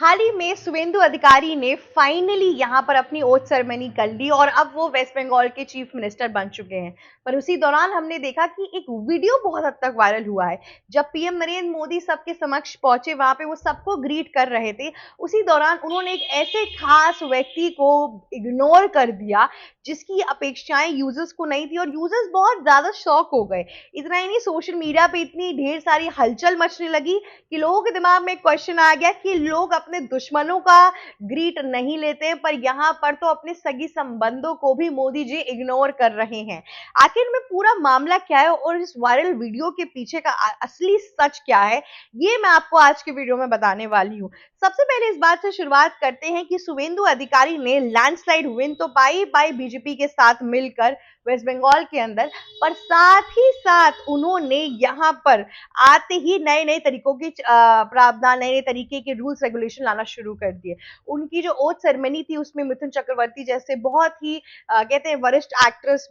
हाल ही में शुवेंदु अधिकारी ने फाइनली यहाँ पर अपनी ओथ सेरेमनी कर ली और अब वो वेस्ट बंगाल के चीफ मिनिस्टर बन चुके हैं। पर उसी दौरान हमने देखा कि एक वीडियो बहुत हद तक वायरल हुआ है। जब पीएम नरेंद्र मोदी सबके समक्ष पहुंचे, वहां पे वो सबको ग्रीट कर रहे थे, उसी दौरान उन्होंने एक ऐसे खास व्यक्ति को इग्नोर कर दिया जिसकी अपेक्षाएं यूजर्स को नहीं थी और यूजर्स बहुत ज्यादा शॉक हो गए। इतना ही नहीं, सोशल मीडिया पे इतनी ढेर सारी हलचल मचने लगी कि लोगों के दिमाग में एक क्वेश्चन आ गया कि लोग अपने दुश्मनों का ग्रीट नहीं लेते, पर यहाँ पर तो अपने सगी संबंधों को भी मोदी जी इग्नोर कर रहे हैं। आखिर में पूरा मामला क्या है और इस वायरल वीडियो के पीछे का असली सच क्या है, ये मैं आपको आज के वीडियो में बताने वाली हूँ। सबसे पहले इस बात से शुरुआत करते हैं कि शुवेंदु अधिकारी ने लैंडस्लाइड विन तो पाई बीजेपी के साथ मिलकर वेस्ट बंगाल के अंदर, पर साथ ही साथ उन्होंने यहाँ पर आते ही नए नए तरीकों की प्रावधान, नए नए तरीके के रूल्स रेगुलेशन लाना शुरू कर दिए। उनकी जो ओथ सेरेमनी थी उसमें मिथुन चक्रवर्ती जैसे बहुत ही कहते हैं वरिष्ठ एक्टर्स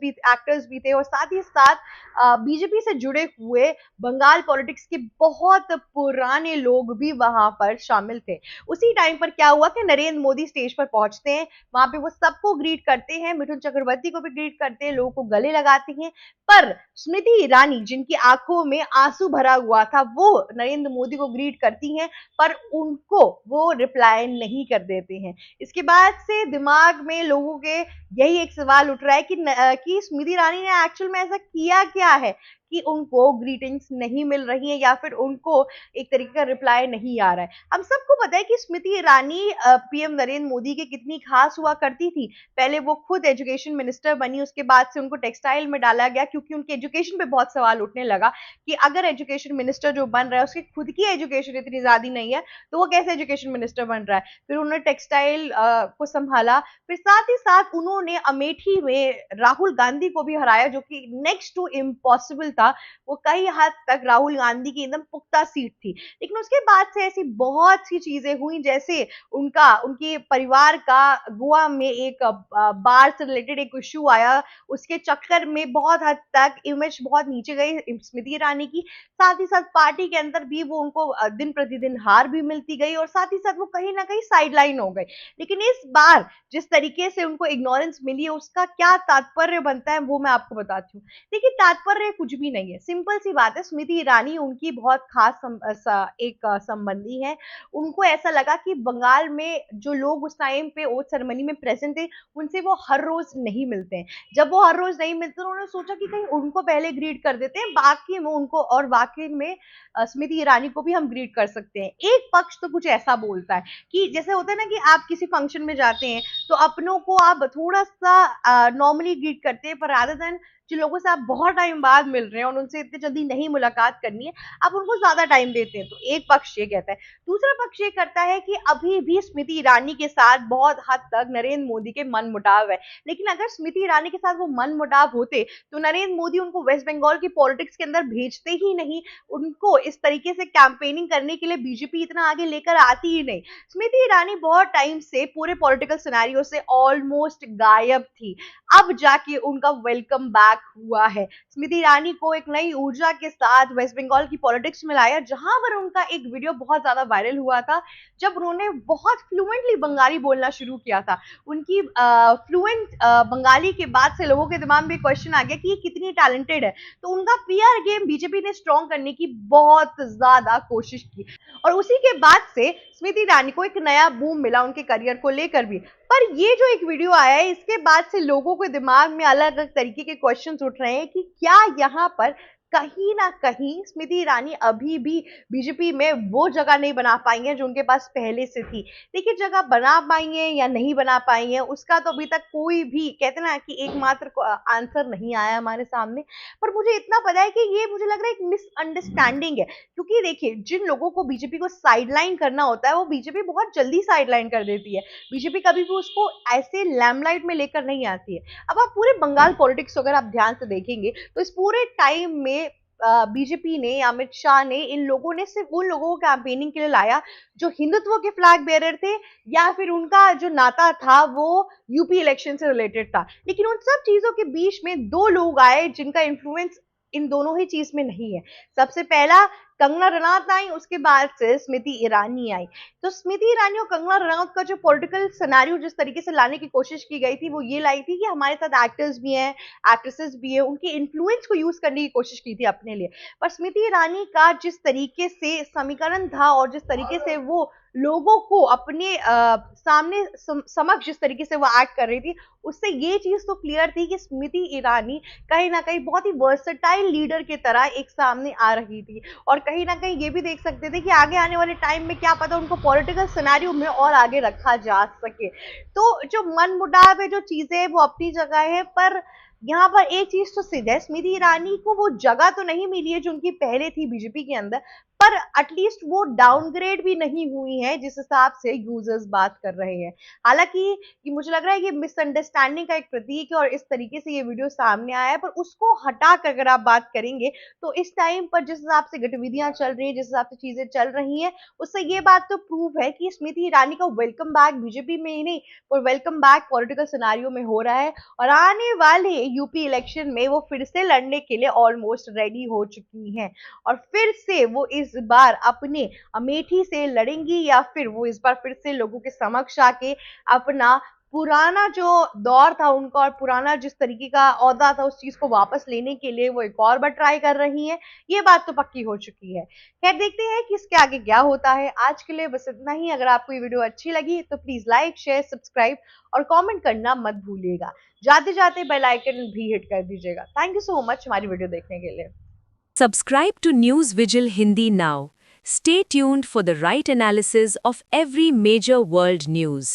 भी थे और साथ ही साथ बीजेपी से जुड़े हुए बंगाल पॉलिटिक्स के बहुत पुराने लोग भी वहां पर शामिल थे। उसी टाइम पर क्या हुआ कि नरेंद्र मोदी स्टेज पर पहुंचते हैं, वहां पे वो सबको ग्रीट करते हैं, मिथुन चक्रवर्ती को भी ग्रीट करते हैं, लोगों को गले लगाते हैं। पर स्मृति ईरानी, जिनकी आंखों में आंसू भरा हुआ था, वो नरेंद्र मोदी को ग्रीट करती हैं, पर उनको वो रिप्लाई नहीं कर देते हैं। इसके बाद से दिमाग में लोगों के यही एक सवाल उठ रहा है कि स्मृति ईरानी ने एक्चुअल में ऐसा किया क्या है कि उनको ग्रीटिंग्स नहीं मिल रही है या फिर उनको एक तरीके का रिप्लाई नहीं आ रहा है। हम सबको पता है कि स्मृति ईरानी पीएम नरेंद्र मोदी के कितनी खास हुआ करती थी। पहले वो खुद एजुकेशन मिनिस्टर बनी, उसके बाद से उनको टेक्सटाइल में डाला गया क्योंकि उनके एजुकेशन पे बहुत सवाल उठने लगा कि अगर एजुकेशन मिनिस्टर जो बन रहा है उसकी खुद की एजुकेशन इतनी ज्यादा नहीं है तो वो कैसे एजुकेशन मिनिस्टर बन रहा है। फिर उन्होंने टेक्सटाइल को संभाला, फिर साथ ही साथ उन्होंने अमेठी में राहुल गांधी को भी हराया जो कि नेक्स्ट टू इम्पॉसिबल था। वो कई हद तक राहुल गांधी की एकदम पुख्ता सीट थी। लेकिन उसके बाद से ऐसी बहुत सी चीजें हुई, जैसे उनके परिवार का गोवा में एक बार से रिलेटेड एक इश्यू आया, उसके चक्कर में बहुत हद तक इमेज बहुत नीचे गई स्मृति ईरानी की। साथ ही साथ पार्टी के अंदर भी वो उनको दिन प्रतिदिन हार भी मिलती गई और साथ ही साथ वो कहीं ना कहीं साइडलाइन हो गई। लेकिन इस बार जिस तरीके से उनको इग्नोरेंस मिली है उसका क्या तात्पर्य बनता है वो मैं आपको बताती हूँ। देखिए, तात्पर्य कुछ भी नहीं है, सिंपल सी बात है। स्मृति ईरानी उनकी बहुत खास एक संबंधी है। उनको ऐसा लगा कि बंगाल में जो लोग उस टाइम पे ओथ सेरेमनी में प्रेजेंट थे उनसे वो हर रोज नहीं मिलते हैं। जब वो हर रोज नहीं मिलते उन्होंने सोचा कि कहीं उनको पहले ग्रीट कर देते हैं, बाकी में उनको और बाकी में स्मृति ईरानी को भी हम ग्रीट कर सकते हैं। एक पक्ष तो कुछ ऐसा बोलता है कि जैसे होता है ना कि आप किसी फंक्शन में जाते हैं तो अपनों को आप थोड़ा सा नॉर्मली ग्रीट करते हैं, पर रादर देन जिन लोगों से आप बहुत टाइम बाद मिल रहे हैं और उनसे इतनी जल्दी नहीं मुलाकात करनी है, आप उनको ज्यादा टाइम देते हैं। तो एक पक्ष ये कहता है। दूसरा पक्ष ये करता है कि अभी भी स्मृति ईरानी के साथ बहुत हद तक नरेंद्र मोदी के मन मुटाव है। लेकिन अगर स्मृति ईरानी के साथ वो मन मुटाव होते तो नरेंद्र मोदी उनको वेस्ट बंगाल की पॉलिटिक्स के अंदर भेजते ही नहीं, उनको इस तरीके से कैंपेनिंग करने के लिए बीजेपी इतना आगे लेकर आती ही नहीं। स्मृति ईरानी बहुत टाइम से पूरे पॉलिटिकल सिनेरियो से ऑलमोस्ट गायब थी, अब जाके उनका वेलकम बैक हुआ है। स्मृति ईरानी को एक नई ऊर्जा के साथ वेस्ट बंगाल की पॉलिटिक्स में लाया, जहां पर उनका एक वीडियो बहुत ज्यादा वायरल हुआ था जब उन्होंने बहुत फ्लुएंटली बंगाली बोलना शुरू किया था। उनकी फ्लुएंट बंगाली के बाद से लोगों के दिमाग में क्वेश्चन आ गया कि ये कितनी टैलेंटेड है। तो उनका पीआर गेम बीजेपी ने स्ट्रॉन्ग करने की बहुत ज्यादा कोशिश की और उसी के बाद से स्मृति ईरानी को एक नया बूम मिला उनके करियर को लेकर भी। पर ये जो एक वीडियो आया है इसके बाद से लोगों के दिमाग में अलग अलग तरीके के क्वेश्चंस उठ रहे हैं कि क्या यहाँ पर कहीं ना कहीं स्मृति ईरानी अभी भी बीजेपी में वो जगह नहीं बना पाई है जो उनके पास पहले से थी। देखिए, जगह बना पाई है या नहीं बना पाई है उसका तो अभी तक कोई भी कहते ना कि एकमात्र आंसर नहीं आया हमारे सामने। पर मुझे इतना पता है कि ये मुझे लग रहा है एक मिसअंडरस्टैंडिंग है, क्योंकि देखिए जिन लोगों को बीजेपी को साइडलाइन करना होता है वो बीजेपी बहुत जल्दी साइडलाइन कर देती है। बीजेपी कभी भी उसको ऐसे लैमलाइट में लेकर नहीं आती है। अब आप पूरे बंगाल पॉलिटिक्स अगर आप ध्यान से देखेंगे तो इस पूरे टाइम में बीजेपी ने, अमित शाह ने, इन लोगों ने सिर्फ उन लोगों को कैंपेनिंग के लिए लाया जो हिंदुत्व के फ्लैग बेरर थे या फिर उनका जो नाता था वो यूपी इलेक्शन से रिलेटेड था। लेकिन उन सब चीजों के बीच में दो लोग आए जिनका इन्फ्लुएंस इन दोनों ही चीज में नहीं है। सबसे पहला कंगना रनौत आई, उसके बाद से स्मृति ईरानी आई। तो स्मृति ईरानी और कंगना रनौत का जो पॉलिटिकल सिनेरियो जिस तरीके से लाने की कोशिश की गई थी, वो ये लाई थी कि हमारे साथ एक्टर्स भी हैं, एक्ट्रेसेस भी हैं, उनके इन्फ्लुएंस को यूज करने की कोशिश की थी अपने लिए। पर स्मृति ईरानी का जिस तरीके से समीकरण था और जिस तरीके से वो लोगों को अपने सामने समक्ष जिस तरीके से वो एक्ट कर रही थी, उससे ये चीज तो क्लियर थी कि स्मृति ईरानी कहीं ना कहीं बहुत ही वर्सेटाइल लीडर की तरह एक सामने आ रही थी। और कहीं ना कहीं ये भी देख सकते थे कि आगे आने वाले टाइम में क्या पता उनको पॉलिटिकल सिनेरियो में और आगे रखा जा सके। तो जो मन मुटाव है, जो चीजें है, वो अपनी जगह है, पर यहाँ पर एक चीज तो सिद्ध है, स्मृति ईरानी को वो जगह तो नहीं मिली है जो उनकी पहले थी बीजेपी के अंदर, पर एटलीस्ट वो डाउनग्रेड भी नहीं हुई है जिस हिसाब से यूजर्स बात कर रहे हैं। हालांकि ये मुझे लग रहा है कि मिसअंडरस्टैंडिंग का एक प्रतीक है और इस तरीके से ये वीडियो सामने आया है, पर उसको हटा कर अगर आप बात करेंगे तो इस टाइम पर जिस हिसाब से गतिविधियां चल रही है, जिस हिसाब से चीजें चल रही हैं, उससे ये बात तो प्रूव है कि स्मृति ईरानी का वेलकम बैक बीजेपी में ही नहीं, और वेलकम बैक पॉलिटिकल सिनारियो में हो रहा है। और आने वाले यूपी इलेक्शन में वो फिर से लड़ने के लिए ऑलमोस्ट रेडी हो चुकी हैं, और फिर से वो इस बार अपने अमेठी से लड़ेंगी, या फिर वो इस बार फिर से लोगों के समक्ष आके अपना पुराना जो दौर था उनका और पुराना जिस तरीके का ओहदा था उस चीज को वापस लेने के लिए वो एक और बार ट्राई कर रही हैं। ये बात तो पक्की हो चुकी है। खैर, देखते हैं कि इसके आगे क्या होता है। आज के लिए बस इतना ही। अगर आपको ये वीडियो अच्छी लगी तो प्लीज लाइक, शेयर, सब्सक्राइब और कमेंट करना मत भूलिएगा। जाते जाते बेल आइकन भी हिट कर दीजिएगा। थैंक यू सो मच हमारी वीडियो देखने के लिए। Subscribe to News Vigil Hindi now. Stay tuned for the right analysis of every major world news.